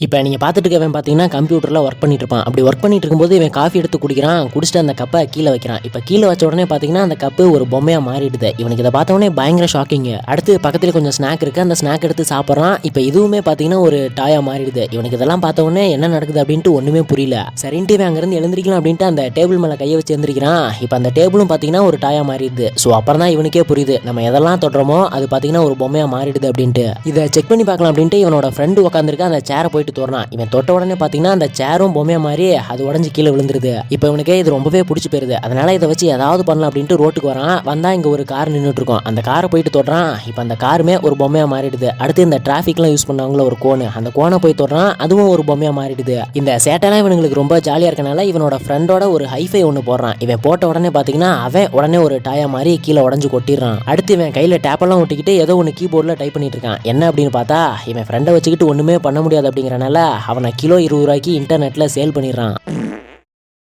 இப்போ நீங்கள் பார்த்துட்டு இருக்கவன் பார்த்தீங்கன்னா கம்ப்யூட்டரில் ஒர்க் பண்ணிட்டு இருப்பான். அப்படி ஒர்க் பண்ணிட்டு இருக்கும்போது இவன் காஃபி எடுத்து குடிக்கிறான். குடிச்சிட்டு அந்த கப்பை கீழே வைக்கிறான். இப்போ கீழே வச்ச உடனே பார்த்தீங்கன்னா அந்த கப்பு ஒரு பொம்மையாக மாறிடுது. இவனுக்கு இதை பார்த்த உடனே பயங்கர ஷாக்கிங். அடுத்து பக்கத்தில் கொஞ்சம் ஸ்நாக் இருக்குது. அந்த ஸ்நாக் எடுத்து சாப்பிட்றான். இப்போ இதுவுமே பார்த்தீங்கன்னா ஒரு டாயாக மாறிடுது. இவனுக்கு இதெல்லாம் பார்த்த உடனே என்ன நடக்குது அப்படின்ட்டு ஒன்றுமே புரியல. சரின்ட்டு இவன் அங்கேருந்து எழுந்திரிக்கலாம் அப்படின்ட்டு அந்த டேபிள் மேலே கையை வச்சு எழுந்திரிக்கிறான். இப்போ அந்த டேபிளும் பார்த்தீங்கன்னா ஒரு டாயாக மாறிடுது. ஸோ அப்புறம் தான் இவனுக்கே புரியுது நம்ம எதெல்லாம் தொடுறோமோ அது பார்த்தீங்கன்னா ஒரு பொம்மையாக மாறிடுது அப்படின்ட்டு. இதை செக் பண்ணி பார்க்கலாம் அப்படின்ட்டு இவனோட ஃப்ரெண்டு உட்காந்துருக்க அந்த சேரை போயிட்டு தோறான். இவன் தொட்ட உடனே பார்த்தீங்கன்னா அந்த சேரும் பொம்மையா மாதிரி அது உடஞ்சி கீழே விழுந்துருது. இப்போ இவனுக்கே இது ரொம்பவே பிடிச்சி போயிருது. அதனால இதை வச்சு ஏதாவது பண்ணலாம் அப்படின்ட்டு ரோட்டுக்கு வரான். வந்தா இங்க ஒரு கார் நின்றுட்டு இருக்கும். அந்த காரை போயிட்டு தொடுறான். இப்போ அந்த காருமே ஒரு பொம்மையா மாறிடுது. அடுத்து இந்த டிராஃபிக்லாம் யூஸ் பண்ணவங்கள ஒரு கோனு, அந்த கோனை போய் தொடுறான். அதுவும் ஒரு பொம்மையா மாறிடுது. இந்த சேட்டெல்லாம் இவனுங்களுக்கு ரொம்ப ஜாலியா இருக்கனால இவனோட ஃப்ரெண்டோட ஒரு ஹைஃபை ஒன்று போடுறான். இவன் போட்ட உடனே பார்த்தீங்கன்னா அவன் உடனே ஒரு டாயா மாதிரி கீழே உடஞ்சு கொட்டிடுறான். அடுத்து இவன் கையில டேப்பெல்லாம் ஒட்டிக்கிட்டு ஏதோ ஒன்று கீபோர்டில் டைப் பண்ணிட்டு இருக்கான். என்ன அப்படின்னு பார்த்தா இவன் ஃப்ரெண்டை வச்சுக்கிட்டு ஒண்ணுமே பண்ண முடியாது அப்படிங்கிறனால அவனை கிலோ 20 ரூபாய்க்கு இன்டர்நெட்ல சேல் பண்ணிடுறான்.